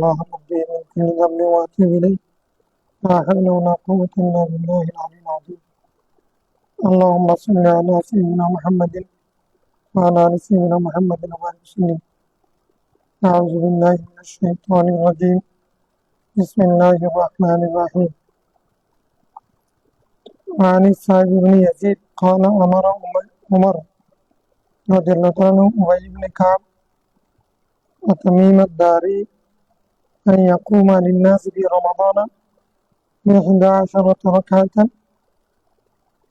الله ربي من كل ذنب وأتوب إليه لا حول ولا قوة إلا بالله العلي العظيم. اللهم صل على سيدنا محمد وعلى آل سيدنا محمد وبارك وسلم. أعوذ بالله من الشيطان الرجيم. بسم الله الرحمن الرحيم. وعن السعيد بن يزيد قال أمر عمر رضي الله عنه أبي بن كعب وتميم الداري أن يقوم للناس في رمضان ب11 ركعة،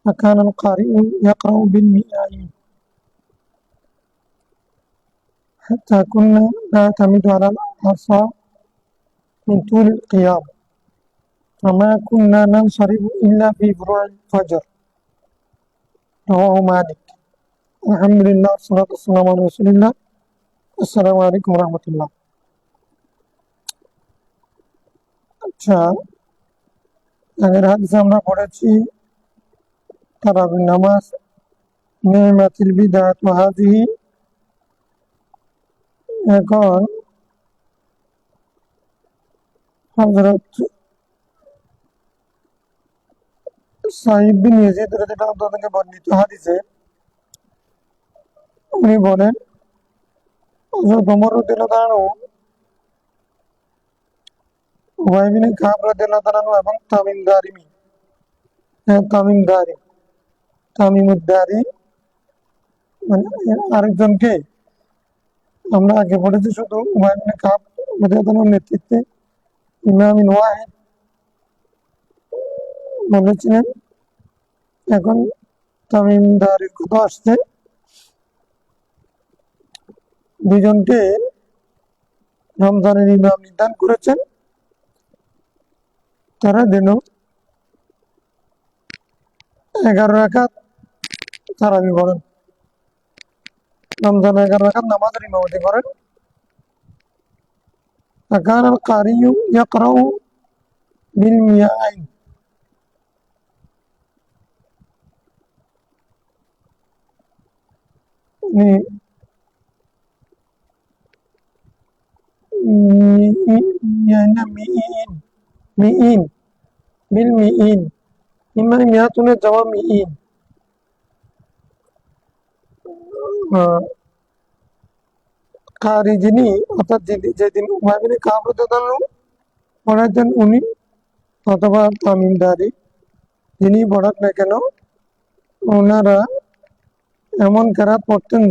فكان القارئ يقرأ بالمئين حتى كنا نعتمد على العصا من طول القيام، فما كنا ننصرف إلا في فروع الفجر. رواه مالك. الحمد لله والصلاة والسلام على رسول الله. আসসালামু আলাইকুম রহমতুল্লাহ। আচ্ছা, আগের হাদিসে আমরা পড়েছি তারাবির নামাজ নিমাতিল বিদাত ওয়া হাযিহি। এখন হযরত সাঈদ বিন ইয়াজিদ রাদিয়াল্লাহু আনহু থেকে বর্ণিত হাদিসে উনি বলেন হযরত ওমর রাদিয়াল্লাহু আনহু উবাই বিন কাব রাদিয়াল্লাহু আনহু এবং তামিমুদ্দারি মানে আরেকজনকে আমরা আগে পড়েছি শুধু উবাই বিন কাব রাদিয়াল্লাহু আনহুর নেতৃত্বে ইমাম ওয়াহিদ বলেছিলেন। এখন তামিমদারির কথা আসছে, দুজনকে রমজানের ইমাম নির্ধারণ করেছেন, তারা যেন 11 রাকাত তারাবি পড়েন, রমজান 11 রাকাত নামাজের ইমামতি করেন। فكان القارئ يقرأ بالمئين মিইন بالمئين إما مئاتون جواب مئين। কারি যিনি অর্থাৎ যেদিন উমার বিন কাব রাদিয়াল্লাহু আনহু পড়াতেন উনি অথবা তামিমদারি যিনি পড়ান না কেন, ওনারা এমন কেরাত পড়তেন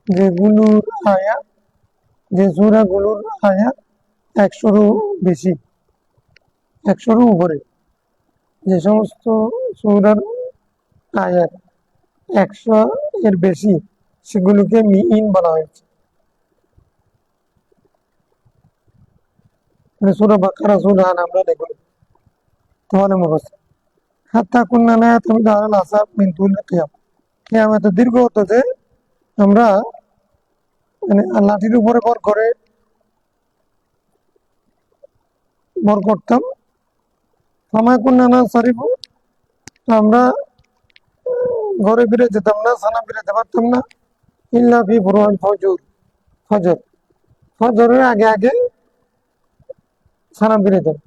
যেগুলোর আয়াত, যে সূরাগুলোর আয়াত 100-রও বেশি, 100-রও উপরে, যে সমস্ত সূরার আয়াত 100 এর বেশি সেগুলোকে মিইন বলা হয়েছে। সূরা বাকারা, সূরা আমরা দেখুন তোমাদের মুখস্থ। হাত্তা কুন্না না'তামিদু আলাল আসাব মিন তুল কিয়াম, কিয়ামত দীর্ঘ হতো যে আমরা মানে লাঠির উপরে ভর করতাম। ফামা কুন্না না'সারিফু, আমরা ঘরে ফিরে যেতাম না, সানা ফিরে পারতাম না, ইল্লা ফি ফুরুল ফজর, ফজরের আগে আগে সানা ফিরে যেতাম,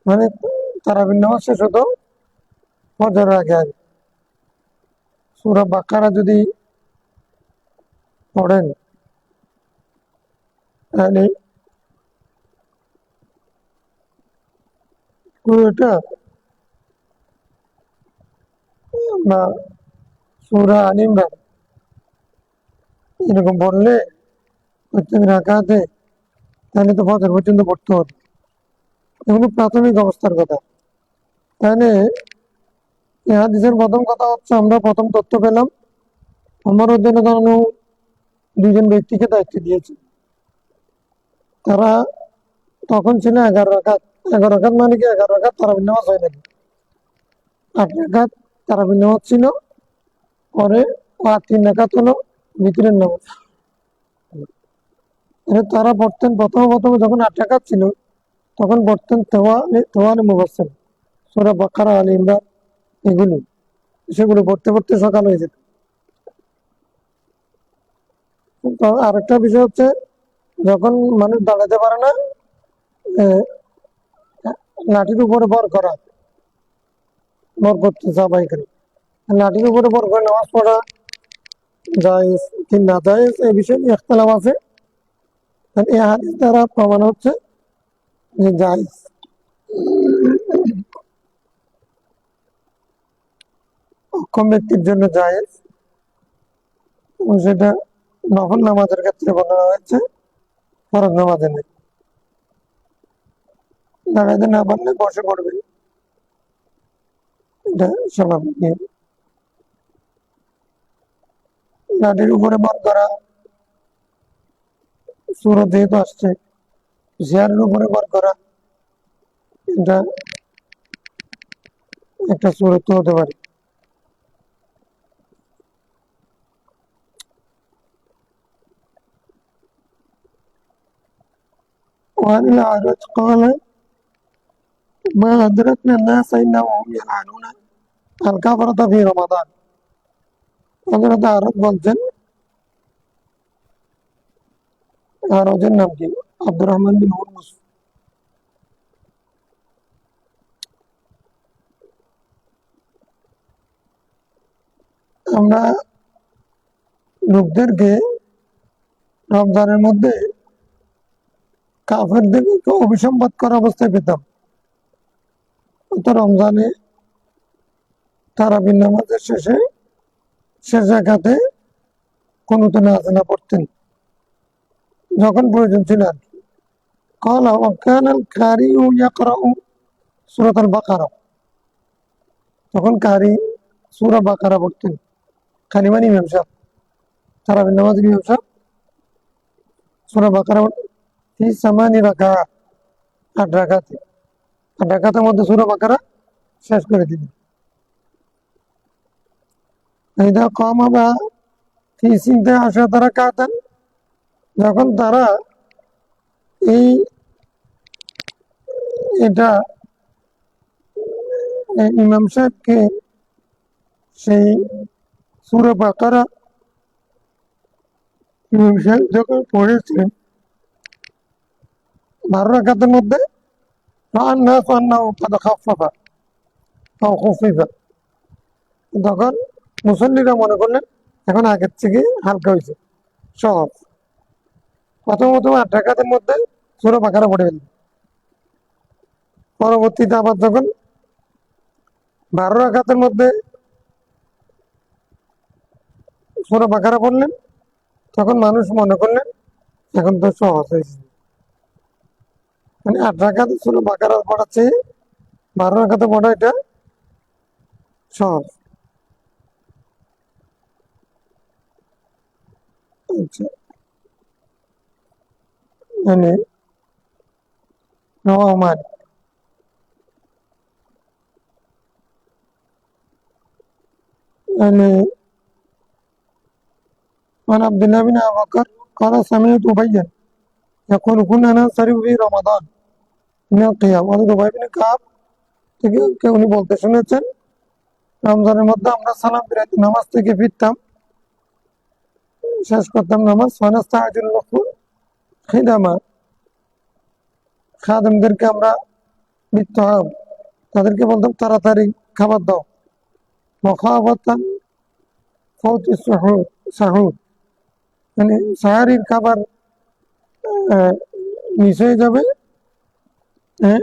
মানে তারাবির নামাজ শেষ হতো ফজরের আগে আগে। সূরা বাকারা যদি পড়েন তাহলে পুরোটা, বা সূরা আল ইমরান এরকম পড়লে প্রত্যেক রাকাতে, তাহলে তো ফজর পর্যন্ত পড়তে হতো। এগুলো প্রাথমিক অবস্থার কথা। তাহলে এই হাদিসের প্রথম কথা হচ্ছে, আমরা প্রথম তথ্য পেলাম ওমর রাদিয়াল্লাহু আনহু দুজন ব্যক্তিকে দায়িত্ব দিয়েছে, তারা তখন ছিল 11 রাকাত। 11 রাকাত মানে কি 11 রাকাত তারাবির নামাজ হয় নাকি? 8 রাকাত তারাবির নামাজ ছিল, পরে 3 রাকাত হলো ভিতরের নামাজ। তারা পড়তেন প্রথমে যখন 8 রাকাত ছিল তখন পড়তেন তোয়ালে মুফাসসাল, সূরা বাকারা, আল ইমরান, সেগুলো পড়তে পড়তে সকাল হয়ে যেত। আরেকটা বিষয় হচ্ছে যখন মানুষ দাঁড়াতে পারে না, আহ, লাঠির উপরে ভর করতে চাপাই করে, লাঠির উপরে ভর করে নামাজ পড়া জায়েজ কি না জায়েজ এই বিষয়ে ইখতিলাফ আছে। এই হাদিস দ্বারা প্রমাণ হচ্ছে যে জায়েজ। অক্ষম ব্যক্তির জন্য জায়েজ, এবং সেটা নফল নামাজের ক্ষেত্রে বর্ণনা হয়েছে, ফরজ নামাজে নেই। দাঁড়াইতে না পারলে বসে পড়বে, এটা স্বাভাবিক নিয়ম। লাঠির উপরে ভর করা সূরা যেহেতু আসছে, চেয়ারের উপরে ভর করা এটা একটা সূরত হতে পারে। وعن الأعرج قال ما أدركنا الناس إنهم يلعنون الكفرة في رمضان। হযরত আরজ বলছেন, আরজের নাম কি? আব্দুর রহমান বিন হুরমুজ। আমরা লোকদেরকে রমজানের মধ্যে কাফেরদেরকে অভিসম্পাদ করা অবস্থায় পেতাম। তো রমজানে তারাবির নামাজের শেষ রাকাতে কুনুত নাযিলা পড়তেন যখন প্রয়োজন ছিল আর কি। قال وكان القارئ يقرأ سورة البقرة। তখন কারি সূরা বাকারা পড়তেন। কারিমান ইমাম সাহেব, তারাবির নামাজের ইমাম সাহেব সূরা বাকারা ফি সামানি রাকাত, ৮ রাকাতে, ৮ রাকাতের মধ্যে সূরা বাকারা শেষ করে দিলেন। ইদা কামা বা ফি সিনতা আশরাতা রাকাতান, যখন তারা এই এটা ইমাম সাহেবকে সেই সূরা বাকারা ইমাম সাহেব যখন পড়েছেন ১২ রাকাতের মধ্যে, فالناس أنه قد خفف أو خفف, তখন মুসল্লিরা মনে করলেন এখন আগের থেকে হালকা হয়েছে, সহজ। প্রথমত ৮ রাকাতের মধ্যে সূরা বাকারা পড়ে ফেললেন। পরবর্তীতে আবার যখন ১২ রাকাতের মধ্যে সূরা বাকারা পড়লেন, তখন মানুষ মনে করলেন এখন তো সহজ হয়েছে। মানে ৮ রাকাতে সূরা বাকারা পড়ার চেয়ে ১২ রাকাতে পড়া এটা সহজ। আচ্ছা, মানে রহমান يعني عن عبد الله بن أبي بكر قال سمعت أبيا يقول كنا ننصرف في رمضان من القيام। অর্থাৎ উবাই বিন কাব থেকে উনি বলতে শুনেছেন, রমজানের মধ্যে আমরা সালাম ফিরাইতে নামাজ থেকে ফিরতাম, শেষ করতাম নামাজ। ফানাস্তাআজিলুল খিদামা, খাদেমদেরকে আমরা বিত্তহাব, তাদেরকে বলতাম তাড়াতাড়ি খাবার দাও। মখাবাতান ফৌতি সাহুর, মানে সাহারির খাবার মিস হয়ে যাবে, হ্যাঁ,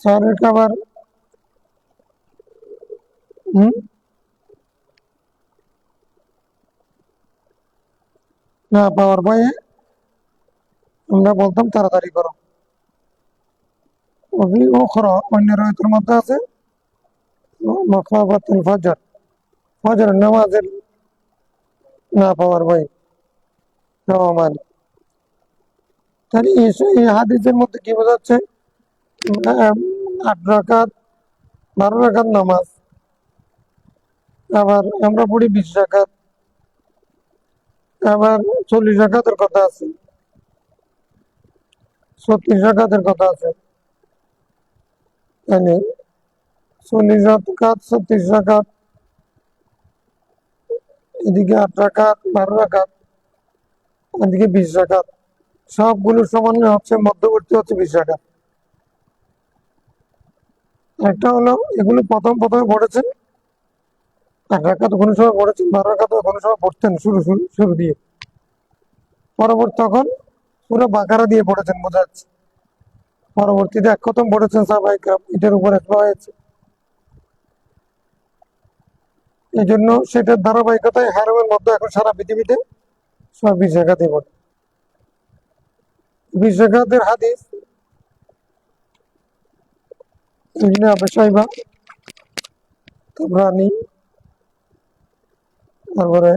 সাহারির খাবার না পাওয়ার ভয়ে আমরা বলতাম তাড়াতাড়ি করো। অন্য রয়েতের মধ্যে আছে মখাবাতুল ফজর, ফজর নামাজের না পাওয়ার ভয়ে। রহমান, তাহলে এই হাদিসের মধ্যে কি বোঝাচ্ছে? ৮ রাকাত ১২ রাকাত নামাজ, আবার আমরা পড়ি ২০ রাকাত, আবার ৪০ রাকাতের কথা আছে, ৩৬ রাকাতের কথা আছে। মানে ৪০ রাকাত, ৩৬ রাকাত, এদিকে ৮ রাকাত ১২ রাকাত, এদিকে 20 রাকাত, সবগুলোর সমন্বয় হচ্ছে মধ্যবর্তী হচ্ছে 20 রাকাত। একটা হলো এগুলো প্রথমে পড়েছেন 8 রাকাত, কোনো সময় পড়েছেন 12 রাকাত, কোনো সময় পড়তেন শুরু শুরু শুরু দিয়ে, পরবর্তী তখন পুরো বাকারা দিয়ে পড়েছেন, বোঝা যাচ্ছে। পরবর্তীতে এক খতম পড়েছেন সাহাবায়ে কেরাম, এটার উপর একটা হয়েছে। এই জন্য সেটার ধারাবাহিকতায় হারামের মধ্যে এখন সারা পৃথিবীতে সব 20 রাকাতই পড়ে। 20 রাকাতের হাদিস ইবনে আবি শাইবা, তাবরানী, তারপরে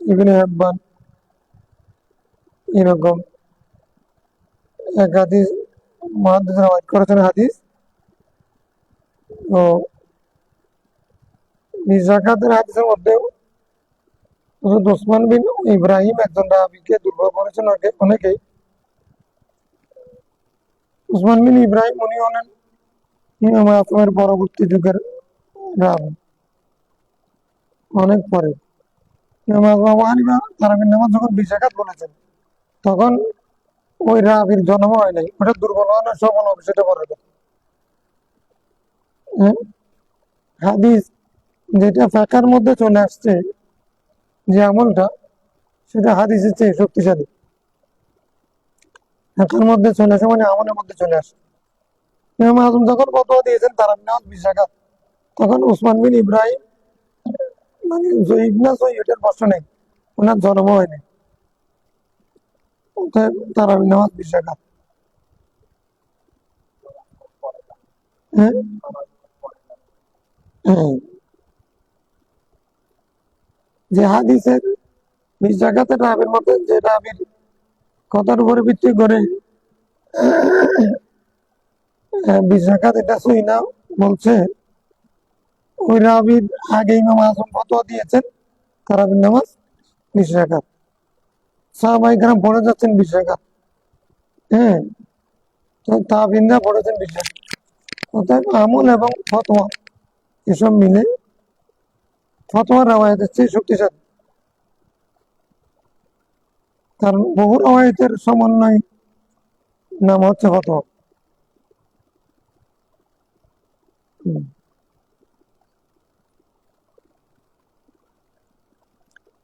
ইবনে হিব্বান, এরকম এক হাদিস মুহাদ্দিস রাওয়ায়াত করেছেন হাদিস। তো 20 রাকাতের হাদিসের মধ্যে হযরত ওসমান বিন ইব্রাহিম একজন রাবীকে দুর্বল করেছেন অনেকেই। ওসমান বিন ইব্রাহিম উনি হলেন ইমাম আজমের পরবর্তী যুগের রাবী, অনেক পরে। ইমাম আজম আবু হানিফা তারাবির নামাজ যখন 20 রাকাত বলেছেন, তখন ওই রাবির জন্ম হয় নাই, ওটা দুর্বল হয় না, সবল হবে সেটা পরে কথা। হ্যাঁ? হাদিস যেটা ফাঁকার মধ্যে চলে আসছে, যে আমলটা, সেটা হাদিসের চেয়ে শক্তিশালী। ফাঁকার মধ্যে চলে আসে মানে আমলের মধ্যে চলে আসে। ইমাম আজম যখন ফতোয়া দিয়েছেন তারাবির নামাজ 20 রাকাত, তখন উসমান বিন ইব্রাহিম মানে জয়ীব না জয়ী এটার প্রশ্ন নেই, ওনার জন্ম হয়নি। অতএব তারাবির নামাজ 20 রাকাত। হ্যাঁ, হ্যাঁ, যে হাদিসের 20 রাকাতের রাবির মধ্যে, যে রাবির কথার উপরে ভিত্তি করে 20 রাকাত এটা সহি না বলছে, ওই রাবির আগে ইমাম আজম ফতোয়া দিয়েছেন তারাবির নামাজ 20 রাকাত, সাহাবায়ে কেরাম পড়ে যাচ্ছেন 20 রাকাত। হ্যাঁ, তো তাবিনরা পড়েছেন 20 রাকাত। অতএব আমল এবং ফতোয়া এসব মিলে ফতোয়ার রাওয়ায়াতের চেয়ে শক্তিশালী, কারণ বহু রাওয়ায়াতের সমন্বয় নাম হচ্ছে ফতোয়া।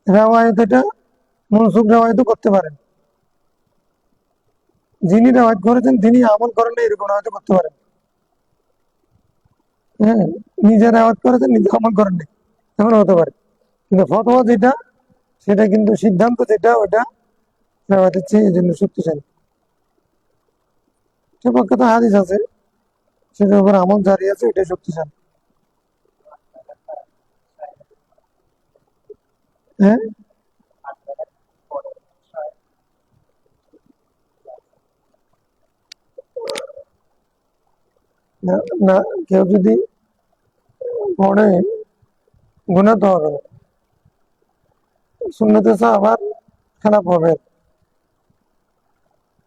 রাওয়ায়াত এটা মনসুখ রাওয়ায়াতও করতে পারেন, যিনি রাওয়ায়াত করেছেন তিনি আমল করেন না এরকম রাওয়ায়াত করতে পারেন। হ্যাঁ, নিজে রাওয়ায়াত করেছেন, নিজে আমল করেন না, এমন হতে পারে। কিন্তু ফতোয়া যেটা, সেটা কিন্তু সিদ্ধান্ত যেটা, ওটা রাওয়ায়াতের চেয়ে এই জন্য শক্তিশালী। সে পক্ষে তো হাদিস আছে, সেটার উপর আমল জারি আছে, এটাই শক্তিশালী। হ্যাঁ, না, না, কেউ যদি পড়ে গুনাহ তো হবে না, সুন্নতে আবার খারাপ হবে।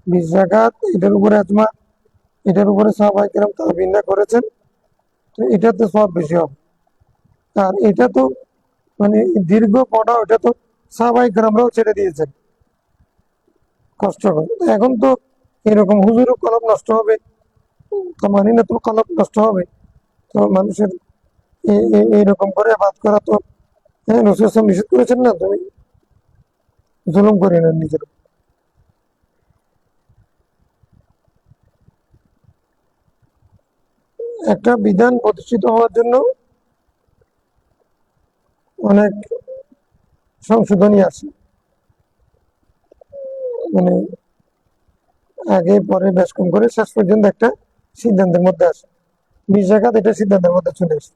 20 রাকাত এটার উপরে আজমা, এটার উপরে সাহাবায়ে কেরাম তাবিনরা করেছেন, তো এটাতে সব বেশি হবে। আর এটা তো মানে দীর্ঘ পড়া, ওটা তো সাহাবায়ে কেরামরাও ছেড়ে দিয়েছেন কষ্ট করে। তো এখন তো এরকম হুজুর কলম নষ্ট হবে, তো মানি না, তো কলম নষ্ট হবে, তো মানুষের এইরকম করে বাদ করা তো, হ্যাঁ, রাসূল সাল্লাল্লাহু আলাইহি ওয়াসাল্লাম নিষেধ করেছেন না, তুমি জুলুম করে নেন নিজের উপর। একটা বিধান প্রতিষ্ঠিত হওয়ার জন্য অনেক সংশোধনী আছে, মানে আগে পরে বেশ কম করে শেষ পর্যন্ত একটা সিদ্ধান্তের মধ্যে আসে। 20 রাকাত এটা সিদ্ধান্তের মধ্যে চলে আসে।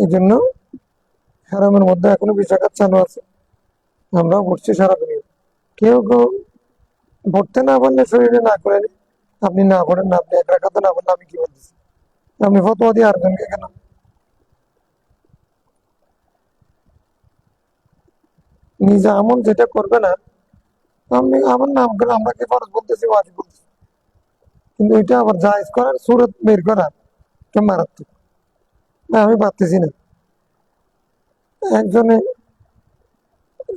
এই জন্য হারামের মধ্যে এখনো 20 রাকাত চালু আছে, আমরাও পড়ছি সারা দুনিয়া। কেউ কেউ পড়তে না পারলে শরীরে না করে নি, আপনি না পড়েন না, আপনি 1 রাকাত না পড়লে আমি কি বলতেছি, আপনি ফতোয়া দিয়ে আরেকজনকে কেন? নিজে আমল যেটা করবে না, আপনি আমার নাম করে আমরা কি ফরজ বলতেছি, ওয়াজিব বলতেছি, কিন্তু এটা আবার জায়েজ করার সুরত বের করার এটা মারাত্মক। না, আমি পারতেছি না। একজনে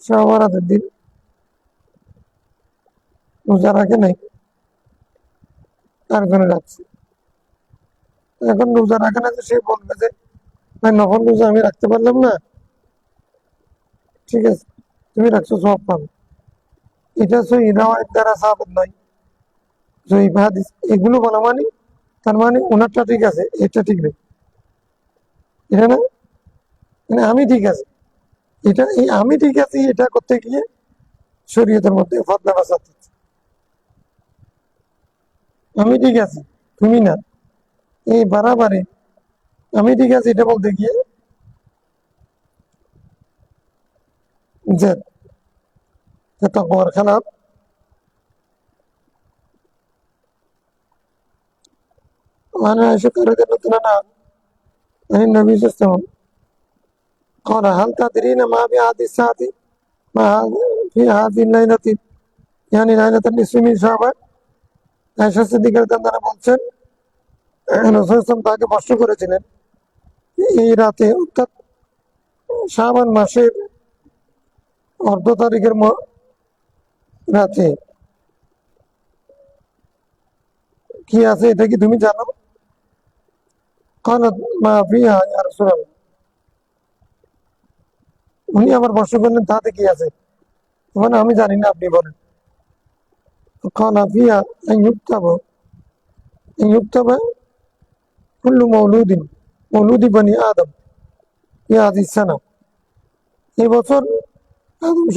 সহবরাতের দিন রোজা রাখে নাই, আরেকজনে রাখছে। এখন রোজা রাখে না, যে সে বলবে যে ভাই নফল রোজা আমি রাখতে পারলাম না, ঠিক আছে, তুমি রাখছো, সব পাবে। এটা সহি রিওয়ায়াত দ্বারা সাবিত নয়, সহি হাদিস এগুলো বলা মানে, তার মানে ওনারটা ঠিক আছে, এটা ঠিক নেই, এটা না, মানে আমি ঠিক আছে, এটা এই আমি ঠিক আছি এটা করতে গিয়ে শরীয়তের মধ্যে ফতনা ফাসাদ হচ্ছে। আমি ঠিক আছি, তুমি না, এই বাড়াবাড়ি, আমি ঠিক আছি এটা বলতে গিয়ে যে তাকওয়ার খেলাফ। وعن عائشة رضي الله عنها عن النبي صلى الله عليه وسلم قال هل تدرين ما بهذه الساعة ما في هذه الليلة يعني ليلة النصف من شعبان। আয়েশা সিদ্দিকা রাদিয়াল্লাহু আনহা বলছেন, রাসূল সাল্লাল্লাহু আলাইহি ওয়াসাল্লাম তাকে প্রশ্ন করেছিলেন এই রাতে, অর্থাৎ শাবান মাসের অর্ধ তারিখের রাতে কি আছে, এটা কি তুমি জানো? قالت ما فيها يا رسول الله। উনি আবার প্রশ্ন করলেন তাতে কি আছে, তখন আমি জানি না, আপনি বলেন। قال فيها أن يكتب كل مولود بني آدم في هذه السنة। এই বছর আদম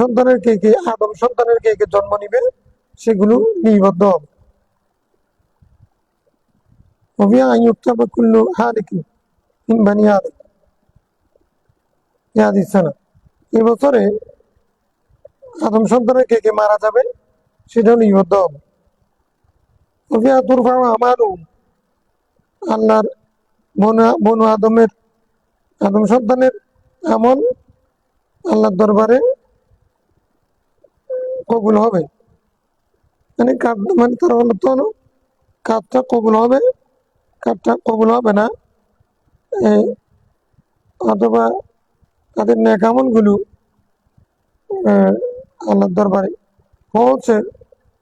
সন্তানের কে কে জন্ম নিবে সেগুলো লিপিবদ্ধ হবে। وفيها أن يكتب كل هالك من بني آدم في هذه السنة। এই বছরে আদম সন্তানের কে কে মারা যাবে সেটাও লিপিবদ্ধ হবে। وفيها ترفع أعمالهم। আল্লাহর বনু আদম সন্তানের আমল আল্লাহর দরবারে কবুল হবে, মানে মানে তার অর্থ হলো কাজটা কবুল হবে, কাজটা কবুল হবে না, এই অথবা তাদের নেক আমলগুলো আল্লাহর দরবারে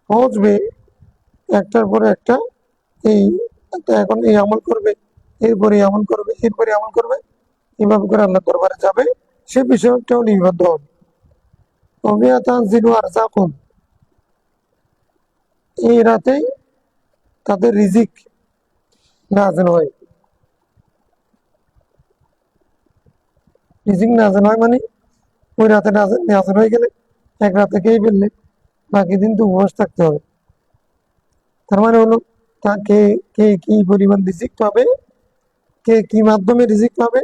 পৌঁছবে একটার পরে একটা। এই এখন এই আমল করবে, এরপরে এই আমল করবে, এরপরে আমল করবে, এভাবে করে আল্লাহর দরবারে যাবে, সে বিষয়টাও লিপিবদ্ধ হবে। وفيها تنزل أرزاقهم। এই রাতেই তাদের রিজিক নাযিল হয়। রিজিক নাযিল হয় মানে ওই রাতে নাযিল হয়ে গেলে এক রাতে খেয়ে ফেললে বাকি দিন তো উপবাস থাকতে হবে। তার মানে হলো তাকে কে কি পরিমাণ রিজিক পাবে, কে কি মাধ্যমে রিজিক পাবে,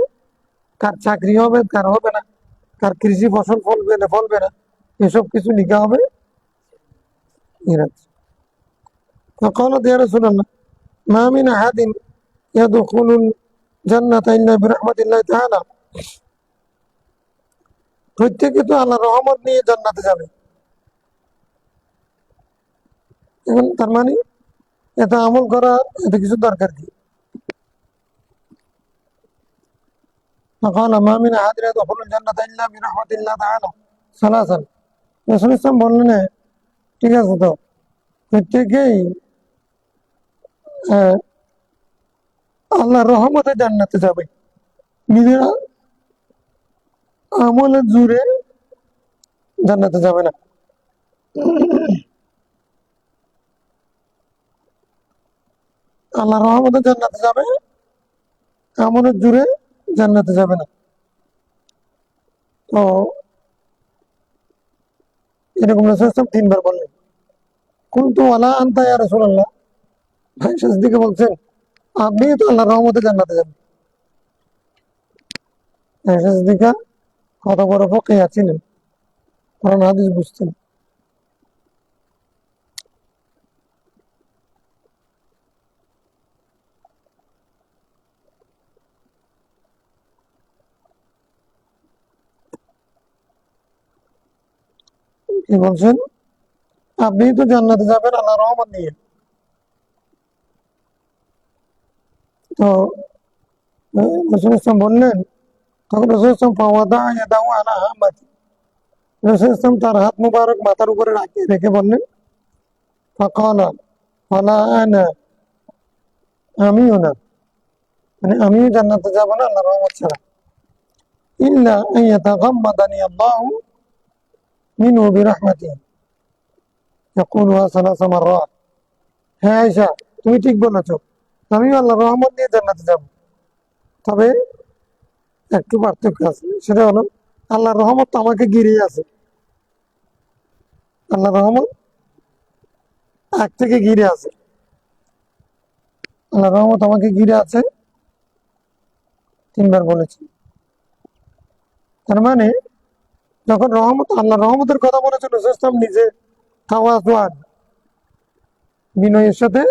কার চাকরি হবে কার হবে না, কার কৃষি ফসল ফলবে না ফলবে না, এসব কিছু লিখা হবে এই রাতে। فقالت يا رسول الله ما من أحد يدخل الجنة إلا برحمة الله تعالى। প্রত্যেকে তো আল্লাহর রহমত নিয়ে জান্নাতে যাবে, এখন তার মানে এত আমল করা এত কিছু দরকার কি? فقال ما من أحد يدخل الجنة إلا برحمة الله تعالى ثلاثا। রাসূল ইসলাম বললেন, ঠিক আছে, তো প্রত্যেকেই আল্লাহর রহমতে জান্নাতে যাবে, নিজেরা আমলের জোরে জান্নাতে যাবে না। আল্লাহর রহমতে জান্নাতে যাবে, আমলের জোরে জান্নাতে যাবে না। তো এরকম রাসূল ইসলাম তিনবার বললেন। কুলতু ওয়ালা আনতা ইয়া রাসূলুল্লাহ। ভাই সিদ্দিক বলছেন, আপনি তো আল্লাহর রহমতে জান্নাতে যাবেন। সিদ্দিকা কত বড় ফকিহ ছিলেন, কোরআন হাদিস বুঝতেন। কি বলছেন, আপনি তো জান্নাতে যাবেন আল্লাহর রহমত নিয়ে। তো রাসূল ইসলাম বললেন, তখন রাসূল ইসলাম ফাওয়াদা ইয়াদাহু আলা হামাতি। রাসূল ইসলাম তার হাত মুবারক মাথার উপরে রেখে বললেন, فقال ولا أنا আমিও না, মানে আমিও জান্নাতে যাব না আল্লাহর রহমত ছাড়া, ইল্লা আন ইয়াতাগাম্মাদানি আল্লাহু মিনহু বিরাহমাতিহি ইয়াকুলুহা সালাসা মাররাত। হ্যাঁ আয়েশা, তুমি ঠিক বলেছো, আমিও আল্লাহর রহমত নিয়ে জান্নাতে যাব, তবে একটু পার্থক্য আছে, সেটা হলো আল্লাহর রহমত তো আমাকে ঘিরেই আছে। আল্লাহর রহমত আগ থেকে ঘিরে আছে, আল্লাহর রহমত আমাকে ঘিরে আছে, তিনবার বলেছি। তার মানে যখন রহমত, আল্লাহর রহমতের কথা বলেছেন রাসূল সাল্লাল্লাহু আলাইহি ওয়াসাল্লাম নিজে তাওয়াজুআন, বিনয়ের সাথে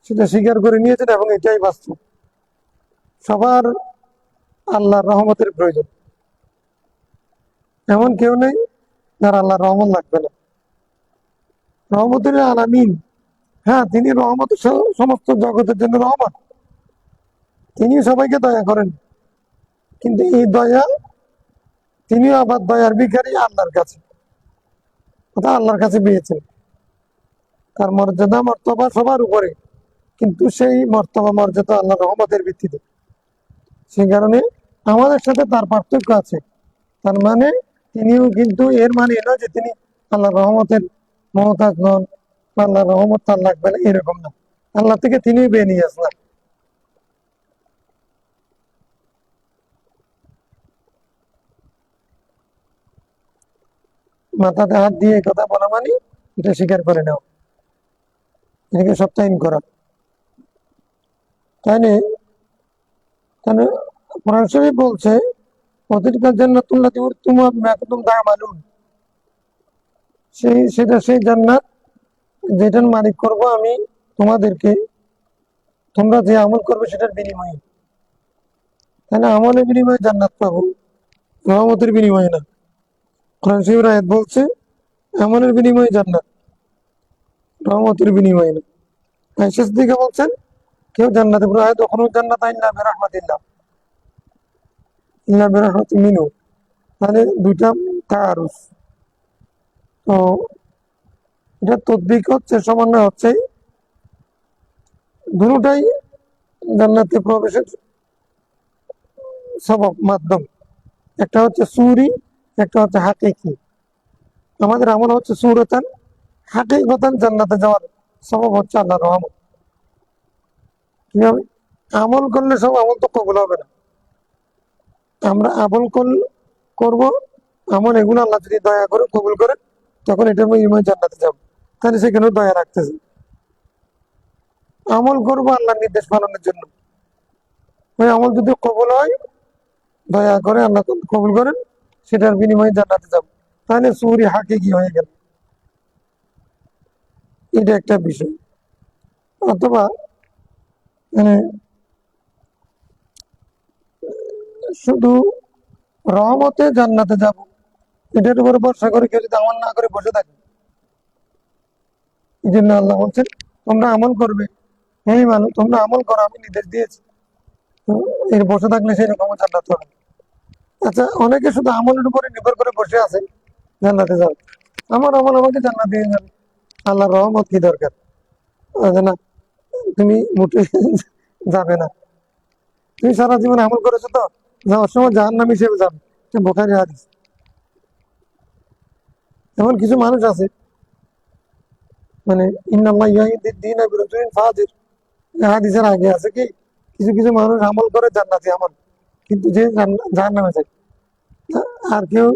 সেটা স্বীকার করে নিয়েছেন, এবং এটাই বাস্তব। সবার আল্লাহর রহমতের প্রয়োজন, এমন কেউ নেই যার আল্লাহর রহমত লাগবে না। রহমতের আলামিন, হ্যাঁ তিনি রহমত, সমস্ত জগতের জন্য রহমত, তিনি সবাইকে দয়া করেন, কিন্তু এই দয়া তিনিও আবার দয়ার ভিখারি আল্লাহর কাছে, অর্থাৎ আল্লাহর কাছে পেয়েছেন। তার মর্যাদা মর্তবা সবার উপরে, কিন্তু সেই মর্তবা মর্যাদা আল্লাহর রহমতের ভিত্তিতে। সেই কারণে আমাদের সাথে তার পার্থক্য আছে। তার মানে তিনিও কিন্তু, এর মানে নয় যে তিনি আল্লাহর রহমতের মহতাজ নন, বা আল্লাহর রহমত তার লাগবে না, এরকম না। আল্লাহ থেকে তিনিও বেনিয়াজ না। মাথাতে হাত দিয়ে কথা বলা মানে এটা স্বীকার করে নাও, এটাকে সত্যায়ন করা, তাই না? তাহলে কোরআন শরীফ বলছে ওদেরকে জান্নাতুল্লাতি উরতুমুহা বিমা কুনতুম তা'মালুন, সেই জান্নাত যেটার মালিক করব আমি তোমাদেরকে, তোমরা যে আমল করবে সেটার বিনিময়ে। তাহলে আমলের বিনিময়ে জান্নাত পাবো, রহমতের বিনিময়ে না। কোরআন শরীফের আয়াত বলছে আমলের বিনিময়ে জান্নাত, রহমতের বিনিময়ে না। আয়েশা সিদ্দিকা বলছেন কেউ জান্নাতে প্রবেশ তখন জান্নাত ইল্লা বিরাহমাতিল্লাহ, ইল্লা বিরাহমাতিন মিনহু। তাহলে দুইটা তাআরুফ, তো এটা তদ্বিক হচ্ছে, সমন্বয় হচ্ছে, দুটোটাই জান্নাতে প্রবেশের সবব মাধ্যম। একটা হচ্ছে সুরি, একটা হচ্ছে হাকিকি। আমাদের আমল হচ্ছে সুরতান, হাকিকতান জান্নাতে যাওয়ার সবব হচ্ছে আল্লাহর রহমত। কিভাবে? আমল করলে সব আমল তো কবুল হবে না। আমরা আমল করব, আমল এগুলো আল্লাহ যদি দয়া করে কবুল করে, তখন এটার বিনিময়ে জান্নাতে যাবো, তাহলে সেখানেও দয়া রাখতেছে। আমল করবো আল্লাহর নির্দেশ পালনের জন্য, ওই আমল যদি কবুল হয়, দয়া করে আল্লাহ কবুল করেন, সেটার বিনিময়ে জান্নাতে যাব, তাহলে সুরি হাকিকি হয়ে গেল। এটা একটা বিষয়। অথবা মানে শুধু রহমতে জান্নাতে যাব, এটার উপরে ভরসা করে কেউ যদি আমল না করে বসে থাকে, এই জন্য আল্লাহ বলছেন তোমরা আমল করবে, এই মানুষ তোমরা আমল করো, আমি নির্দেশ দিয়েছি। তো এর বসে থাকলে সেরকম জান্নাত হবে। আচ্ছা, অনেকে শুধু আমলের উপরে নির্ভর করে বসে আছে জান্নাতে যাবে, আমার আমল আমাকে জান্নাত দিয়ে যাবে, আল্লাহর রহমত কি দরকার? না, তুমি মোটে যাবে না। তুমি সারা জীবন আমল করেছো, তো যাওয়ার সময় জাহান্নামী হিসেবে যাবে, বুখারী হাদিস। এমন কিছু মানুষ আছে, মানে ইন্নাল্লাহ ইয়াহিদ্দিদ দীনা বিরাজুলিন ফাজির, হাদিসের আগে আছে কি কিছু কিছু মানুষ আমল করে জান্নাতি আমল, কিন্তু যে জাহান্নামে যায়। আর কেউ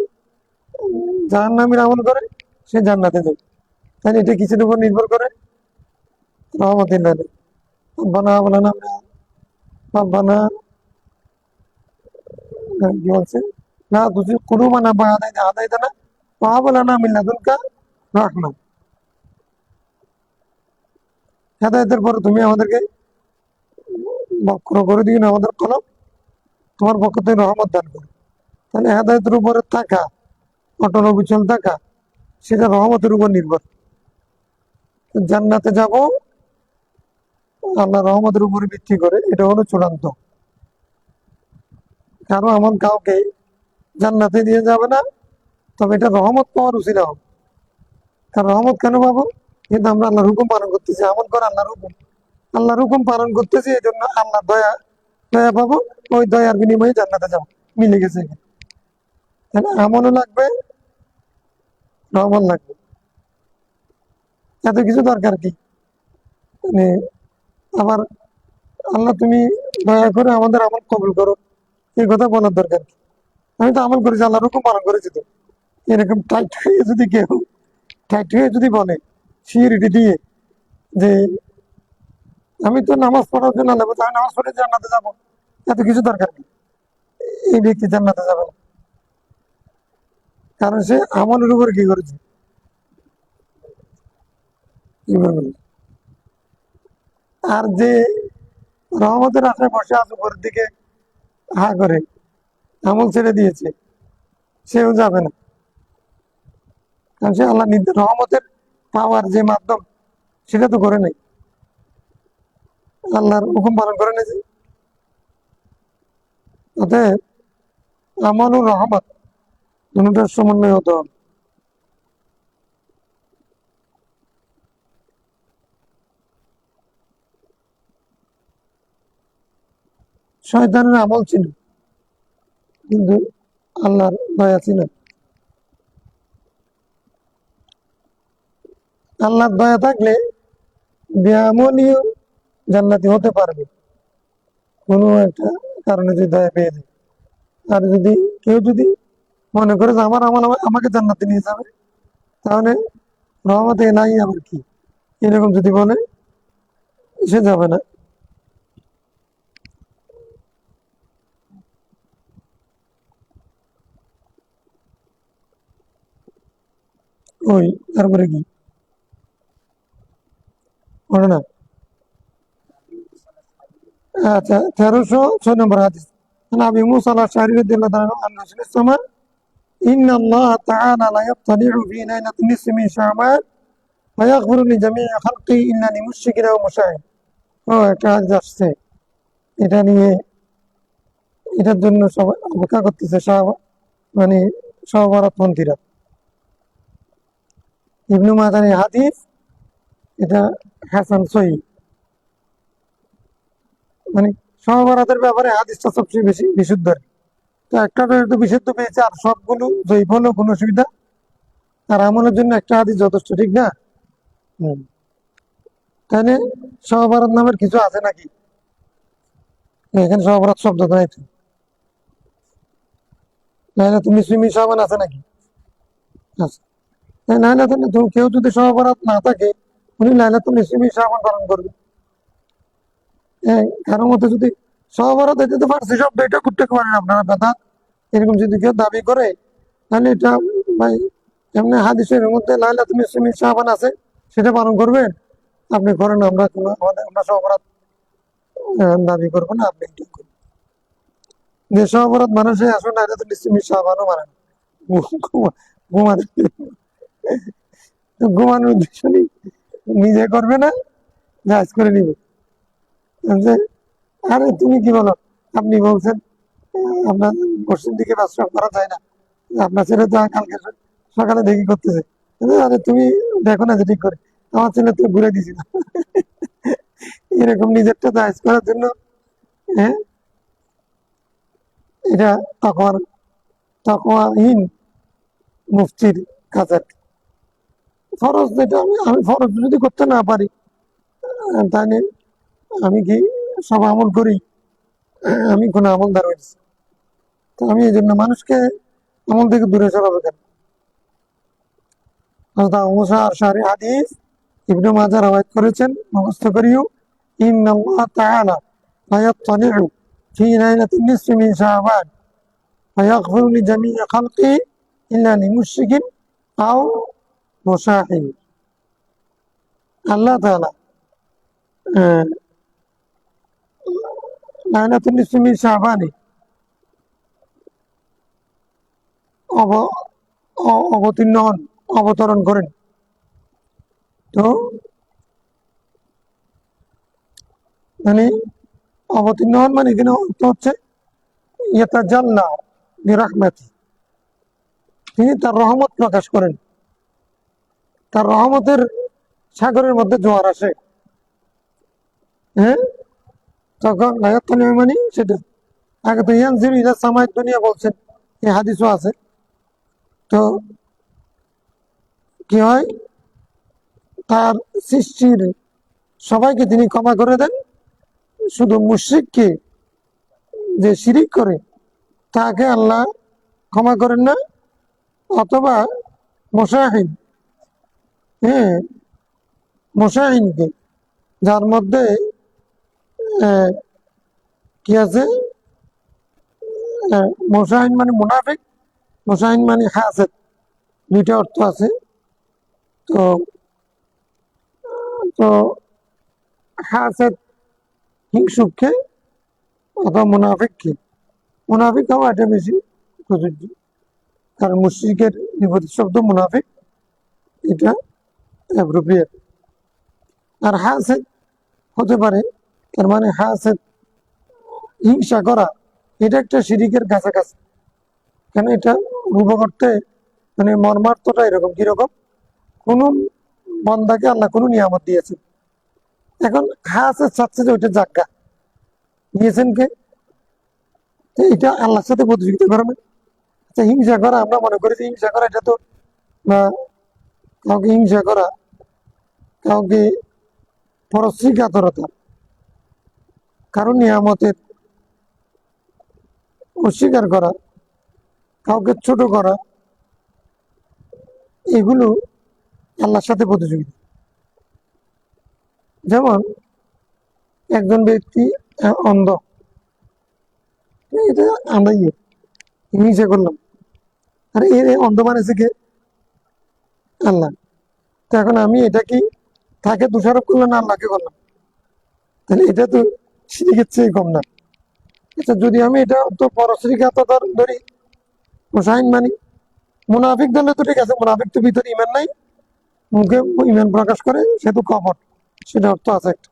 জাহান্নামীর আমল করে, সে জান্নাতে যায়। তাহলে এটা কিছুর উপর নির্ভর করে? রহমতুল্লাহ রব্বানা বলানা, রব্বানা কি বলছে, না তুই কুলুবানা বা'দা ইয হাদাইতানা ওয়া হাব লানা মিন লাদুনকা রাহমা। হেদায়েতের পরে তুমি আমাদেরকে বক্র করে দিও না, আমাদের কলব তোমার পক্ষ থেকে রহমত দান করো। তাহলে হেদায়েতের উপরে থাকা, অটল অবিচল থাকা, সেটা রহমতের উপর নির্ভর। জান্নাতে যাব আল্লাহ রহমতের উপরে ভিত্তি করে, এটা হলো চূড়ান্ত। কারো এমন কাউকে জান্নাতে দিয়ে যাবে না, তবে এটা রহমত পাওয়ার উসিলা হবে। কারণ রহমত কেন পাবো? কিন্তু আমরা আল্লাহর হুকুম পালন করতেছি, আমল করে আল্লাহর হুকুম পালন করতেছি, এই জন্য আল্লাহ দয়া দয়া পাবো, ওই দয়ার বিনিময়ে জান্নাতে যাবো, মিলে গেছে এখানে। তাহলে আমলও লাগবে, রহমত লাগবে, এত কিছু দরকার কি? মানে আবার আল্লাহ তুমি দয়া করে আমাদের আমল কবুল করো, এই কথা বলার দরকার কি? আমি তো আমল করেছি, আল্লাহর হুকুম পালন করেছি। তো এরকম টাইট হয়ে যদি কেউ টাইট হয়ে যদি বলে সিঁড়িটি দিয়ে যে আমি তো নামাজ পড়ার জন্য আল্লাহ বলছে, আমি নামাজ পড়ে জান্নাতে যাবো, এত কিছু দরকার নেই, এই ব্যক্তি জান্নাতে যাবে না। কারণ সে আমলের উপর কি করেছে, কি করবে। আর যে রহমতের আশায় বসে আছে উপরের দিকে হা করে আমল ছেড়ে দিয়েছে, সেও যাবে না। কারণ সে আল্লাহ রহমতের পাওয়ার যে মাধ্যম, সেটা তো করে নেই, আল্লাহর হুকুম পালন করে নিয়েছে। অতএব আমল ও রহমত দুটোর সমন্বয় হতে হবে। শয়তানের আমল ছিল, কিন্তু আল্লাহর দয়া ছিল। আল্লাহর দয়া থাকলে ব্যামনীয় জান্নাতি হতে পারবে, কোনো একটা কারণে যদি দয়া পেয়ে যায়। আর যদি কেউ যদি মনে করে যে আমার আমল আমাকে জান্নাতে নিয়ে যাবে, তাহলে রহমতে নাই আবার কি, এরকম যদি বলে, সে যাবে না। ওই তারপরে কি বলে না। আচ্ছা, 1306 নম্বর হাদিস। عن ابي موسى الاشعري رضي الله عنه عن رسول السماء ان الله تعالى لا يطلع في ليله النصف من شعبان ويغفر لجميع خلقه الا لمشرك او مشاهد। ও একটা হাদিস আসছে, এটা নিয়ে, এটার জন্য সবাই অপেক্ষা করতেছে, মানে সহভারতপন্থীরা। ইবনু মাজার এই হাদিস, এটা হাসান সহি, মানে সহভারতের ব্যাপারে হাদিসটা সবচেয়ে বেশি বিশুদ্ধ। তো একটা তো বিশুদ্ধ পেয়েছে, আর সবগুলো জয়ীফ হলো, কোনো অসুবিধা। আর আমলের জন্য একটা হাদিস যথেষ্ট, ঠিক না? হম। তাহলে সহভারত নামের কিছু আছে নাকি? এখানে সহভারত শব্দ নাই তো। লাইলাতুন নিসফি মিন শাবান আছে নাকি? আছে। লাইলাতুন, কেউ যদি সহভারত না থাকে, উনি লাইলাতুন নিসফি মিন শাবান পালন করবে। হ্যাঁ, কারোর মধ্যে যদি সহভারত, এটা তো ফার্সি শব্দ, এটা করতে পারেন আপনারা কথা, এরকম যদি কেউ দাবি করে, তাহলে এটা ভাই, এমনি হাদিসের মধ্যে লাইলাতুন নিসফি মিন শাবান আছে, সেটা পালন করবেন। আপনি করেন, আমরা আমরা সহভারত দাবি করবো না, আপনি এটা করবেন। দেশে অপরাধ মানুষে আসলে লাইলাতুন নিসফি মিন শাবানও মানে না। ঘুমাতে ঘুমানোর উদ্দেশ্য নেই, নিজে করবে না, জায়েজ করে নিবে। যে, আরে তুমি কি বলো, আপনি বলছেন আপনার পশ্চিম দিকে বাথরুম করা যায় না, আপনার ছেলে তো কালকে সকালে দেখি করতেছে। আরে তুমি দেখো না যে ঠিক করে, আমার ছেলে তো ঘুরে দিছি না। এরকম নিজেরটা জায়েজ করার জন্য, হ্যাঁ, এটা তকওয়াহীন মুফতির কাজ আর কি। ফরজ যেটা, আমি ফরজ যদি করতে না পারি, তাহলে আমি কি সব আমল করি, আমি কোনো আমলদার হয়েছি। তো আমি এই জন্য মানুষকে আমল থেকে দূরে সরাবো কেন? হাদিস ইবনে মাজাহ রওয়ায়াত করেছেন, মুখস্থ করিও। ইন্নাল্লাহ তাআলা লা ইয়াত্তালিউ ফি লাইলাতিন নিসফি মিন শাবান ফায়াগফিরু লিজামিই খালকিহি ইল্লা লিমুশরিকিন আও মুশাহিন। আল্লাহ তাআলা লাইলাতুন নিসফি মিন শাবানে অবতীর্ণ হন, অবতরণ করেন। তো মানে অবতীর্ণ হন মানে এখানে অর্থ হচ্ছে ইয়াতাজাল্লা বিরাহমাতি, তিনি তার রহমত প্রকাশ করেন, তার রহমতের সাগরের মধ্যে জোয়ার আসে, হ্যাঁ, তখন মানে সেটা আগে তো ইয়ানজিরু ইলা সামাই দুনিয়া বলছেন, এই হাদিসও আছে। তো কি হয়, তার সৃষ্টির সবাইকে তিনি ক্ষমা করে দেন, শুধু মুশরিককে, যে শিরিক করে, তাকে আল্লাহ ক্ষমা করেন না। অথবা মুশাহিন, হ্যাঁ, মুশাহিনকে, যার মধ্যে আহ, কি আছে, মুশাহিন মানে মুনাফিক, মুশাহিন মানে হাসেদ, দুইটা অর্থ আছে। তো তো হাসেদ হিংসুককে অথবা মুনাফিককে, মুনাফিক হওয়া এটা বেশি প্রযোজ্য, কারণ মুশরিকের বিপরীত শব্দ মুনাফিক, এটা অ্যাপ্রোপ্রিয়েট। আর হাসেদ হতে পারে, তার মানে হাসেদ হিংসা করা, এটা একটা শিরিকের কাছাকাছি। কেন এটা রূপ করতে, মানে মর্মার্থটা এরকম, কিরকম, কোন বন্দাকে আল্লাহ কোনো নিয়ামত দিয়েছে, এখন হাসেদ চাচ্ছে যে ওইটা জাগা দিয়েছেন কে, তো এটা আল্লাহর সাথে প্রতিযোগিতা করে না। আচ্ছা, হিংসা করা, আমরা মনে করি যে হিংসা করা এটা তো, বা কাউকে হিংসা করা, কাউকে পরশ্রীকাতরতা, কারণ নিয়ামতের অস্বীকার করা, কাউকে ছোট করা, এগুলো আল্লাহর সাথে প্রতিযোগিতা। যেমন একজন ব্যক্তি অন্ধ, এটা আমরা হিংসা করলাম, আর এর অন্ধ বানিয়েছে কে? আল্লাহ। তো এখন আমি এটা কি তাকে দোষারোপ করলাম না আল্লাহকে করলাম? তাহলে এটা তো শিরিকের চেয়ে কম না। আচ্ছা, যদি আমি এটা তো পরশ্রীঘাততা ধরি, মুশাহিন মানি, মুনাফিক ধরলে তো ঠিক আছে, মুনাফিক তো ভিতরে ইমান নাই, মুখে ইমান প্রকাশ করে, সে তো কপট, সেটা অর্থ আছে একটা।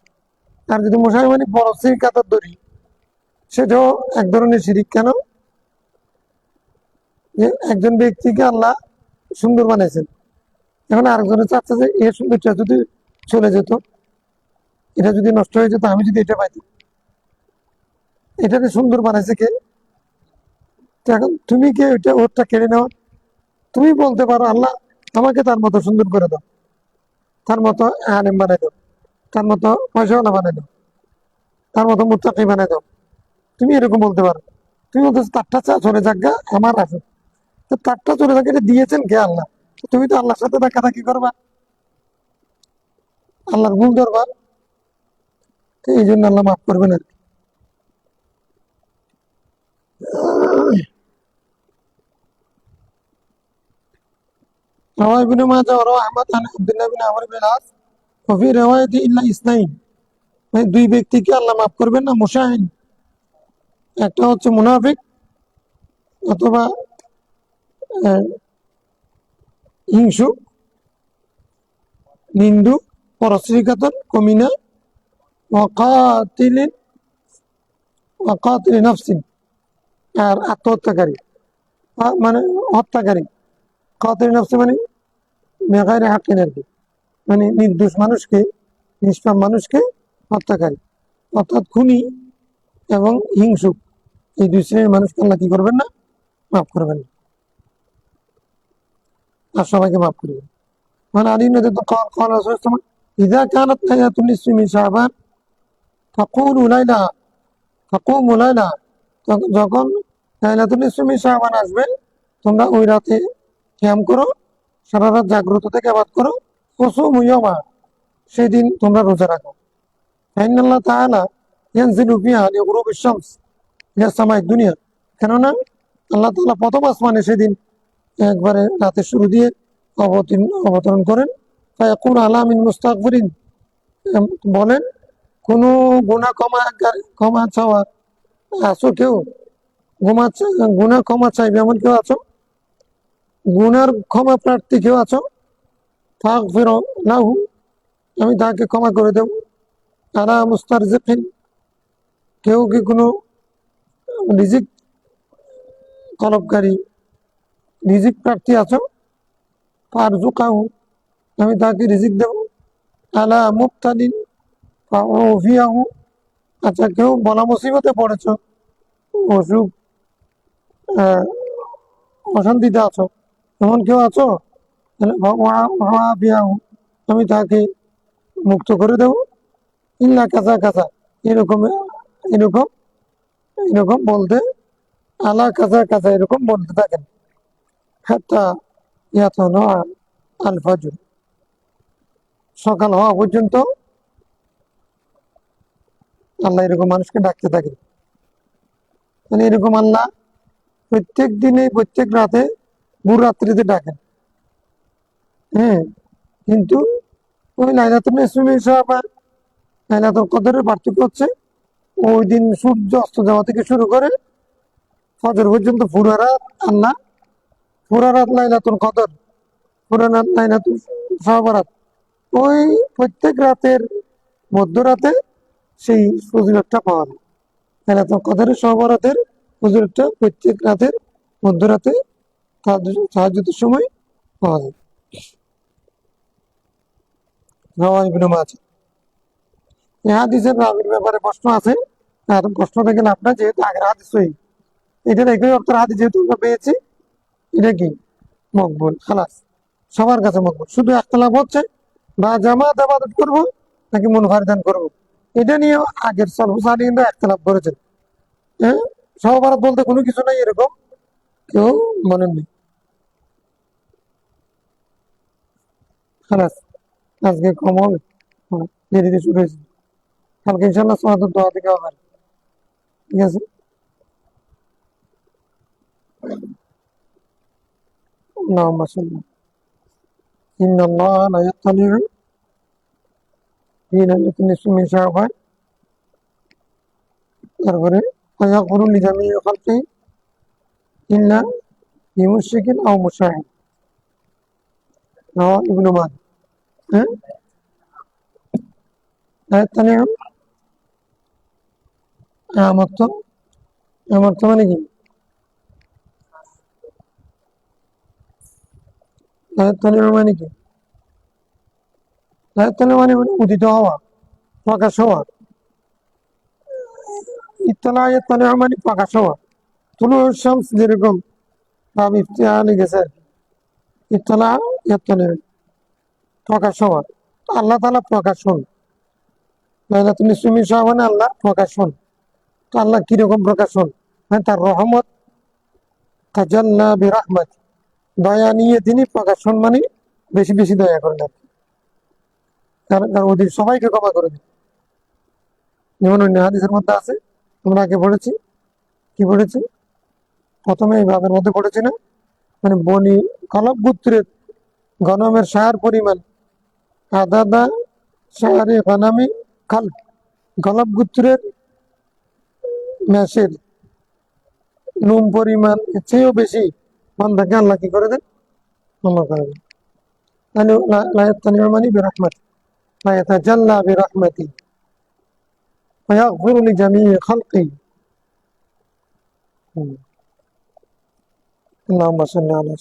আর যদি মুশাহিন মানি পরশ্রীঘাতক ধরি, সেটাও এক ধরনের শিরিক। কেন? যে একজন ব্যক্তিকে আল্লাহ সুন্দর বানিয়েছেন, এখন আরেকজনের চাচ্ছে যে এর সৌন্দর্য যদি চলে যেত, এটা যদি নষ্ট হয়ে যেত, আমি যদি এটা পাইতাম, এটাকে সুন্দর বানাইছে কে? তো এখন তুমি কে ওইটা ওরটা কেড়ে নেওয়া? তুমি বলতে পারো আল্লাহ আমাকে তার মতো সুন্দর করে দাও, তার মতো আলেম বানাই দাও, তার মতো পয়সাওয়ালা বানাই দাও, তার মতো মুত্তাকি বানাই দাও, তুমি এরকম বলতে পারো। তুমি বলতে তারটা চলে যাক গা, আমার আছে, তো তারটা চলে যাক, এটা দিয়েছেন কে? আল্লাহ। তুমি তো আল্লাহর সাথে ধাক্কাধাক্কি করবা, আল্লাহর ভুল ধরবা, তো এই জন্য আল্লাহ মাফ করবে না। رواه ابن ماجه ورواه احمد عن عبد الله بن عمرو بن العاص وفي روايه الا اثنين, মানে দুই ব্যক্তিকে আল্লাহ মাফ করবেন না, মুশাহিন, একটা হচ্ছে মুনাফিক অথবা আহ, হিংসুক, নিন্দু, পরশ্রীকাতর, কমিনা, ওয়াকাতিলিন, ওয়াকাতিলি নাফসিন, আর আত্মহত্যাকারী, মানে হত্যাকারী। কাতিল নাফসি মানে বেগাইরে হাক্কিন আর কি, মানে নির্দোষ মানুষকে, নিষ্পাপ মানুষকে হত্যাকারী, অর্থাৎ খুনি এবং হিংসুক, এই দুই শ্রেণীর মানুষকে আল্লাহ কি করবেন না? মাফ করবেন না, আর সবাইকে মাফ করবেন। মানে আলী নদী তো قال رسول الله إذا كانت ليلة النصف من شعبان فقولوا ليلة فقوموا ليلة, যখন লাইলাতুল নিসফি মিন শাবান আসবে, তোমরা ওই রাতে কিয়াম করো, সারা রাত জাগ্রত থেকে আবাদ করো, ওয়াসুমু ইয়াওমা, সেই দিন তোমরা রোজা রাখো। ফাইনাল্লাহ তাআলা ইয়ানজিলু ফিহা লিগুরুবিশ শামস ইলা সামাই দুনিয়া, কেননা আল্লাহ তাআলা প্রথম আসমানে সেদিন একবারে রাতের শুরু দিয়ে অবতরণ করেন। ফায়াকুন আলা মিন মুস্তাগফিরিন, বলেন কোন গুনাহ ক্ষমা চাওয়া আছো কেউ? গুনাহ ক্ষমা চাইবে এমন কেউ আছো? গুনার ক্ষমা প্রার্থী কেউ আছো? ফাগফির লাহু, আমি তাকে ক্ষমা করে দেব। আলা মুস্তারজিকিন, কেউ কি কোনো রিজিক তলবকারী, রিজিক প্রার্থী আছো? ফারজুকাহু, আমি তাকে রিজিক দেব। আলা মুবতালিন ফাউফিয়াহু, আচ্ছা কেউ বলা মুসিবতে পড়েছো, অসুখ, আহ, অশান্তিতে আছো, এমন কেউ আছো, তাহলে ফাউফিয়াহু, আমি তাকে মুক্ত করে দেবো। ইল্লা কাঁচা কাঁচা, এরকম এরকম এরকম বলতে, আলা কাঁচা কাঁচা এরকম বলতে থাকেন। হাত্তা ইয়াতালা আল ফাজর, সকাল হওয়া পর্যন্ত আল্লাহ এরকম মানুষকে ডাকতে থাকে। মানে এরকম আল্লাহ প্রত্যেক দিনে প্রত্যেক রাতে ভোর রাত্রিতে ডাকেন। হ্যাঁ, কিন্তু ওই লাইলাতুল নিসফি মিন শাবান লাইলাতুল কদরের পার্থক্য হচ্ছে ওই দিন সূর্য অস্ত যাওয়া থেকে শুরু করে ফজর পর্যন্ত পুরা রাত আল্লাহ, পুরা রাত লাইলাতুল কদর, পুরা রাত লাইলাতুল শাবান, ওই প্রত্যেক রাতের মধ্যরাতে সেই ফজিলতটা পাওয়া যায়। লাইলাতুল কদরের সহবরাতের ফজিলতটা প্রত্যেক রাতের মধ্যরাতে তাহাজ্জুদের সময় পাওয়া যায়। রাওয়াহ ইবনে মাজাহ। এই হাদিসের রাবির ব্যাপারে প্রশ্ন আছে, আর প্রশ্নটা গেলে আপনার যেহেতু আগের হাদিস সহিহ, এটার একই অর্থের হাদিস যেহেতু আমরা পেয়েছি, এটা কি মকবুল, খালাস, সবার কাছে মকবুল। শুধু একতলাপ হচ্ছে বা জামাত আবাদত করবো নাকি মুনফারিদান করবো, এটা নিয়ে আগের সালফ সালিহিনরা একতলাপ করেছেন। হ্যাঁ, সহভারত বলতে কোনো কিছু নাই এরকম কেউ বলেননি। খালাস, আজকে কম হবে, দেরিতে শুরু হয়েছে, কালকে ইনশাল্লাহ সমাজের দোয়া থেকে হবে। ঠিক আছে, اللهم صل إن الله لا يطلع في ليلة النصف من شعبان، তারপরে ويغفر لجميع خلقه إلا لمشرك أو مشاهد، رواه ابن ماجه। হ্যাঁ, لا يطلع আমার আমার তো মানে কি لا يطلع মানে কি, لا يطلع মানে উদিত হওয়া, প্রকাশ হওয়া। ইত্তলা ইত্তলা মানে প্রকাশ হওয়া, তুলু শামস যেরকম বাব ইফতিহারে গেছে, ইত্তলা ইত্তলা প্রকাশ হওয়া। আল্লাহ তাআলা প্রকাশ হন, লাইলাতুল নিসফি মিন শাবানে আল্লাহ প্রকাশ হন। তো আল্লাহ কিরকম প্রকাশ হন? হ্যাঁ, তার রহমত, তাজাল্লা বিরাহমাত, দয়া নিয়ে তিনি প্রকাশ হন, মানে বেশি বেশি দয়া করেন আর কি। কারণ ওদের সবাইকে ক্ষমা করে দেন। যেমন অন্য হাদিসের মধ্যে আছে, আমরা আগে পড়েছি, কি পড়েছি, প্রথমে এই ভাবের মধ্যে পড়েছি না, মানে বনি কলব গোত্রের গনমের সার পরিমাণ, আদাদা সারে গনামি খাল, গলব গোত্রের মেষের নুম পরিমাণ এর চেয়েও বেশি বান্দাকে আল্লাহ কি করে দেন, ক্ষমা করে দেন। মানে মানে বিরহমাতি, লা ইয়াতাজাল্লা বিরহমাতি ওয়া ইয়াগফিরু লিজামিই খালকি। আল্লাহুম্মা সাল্লি আলা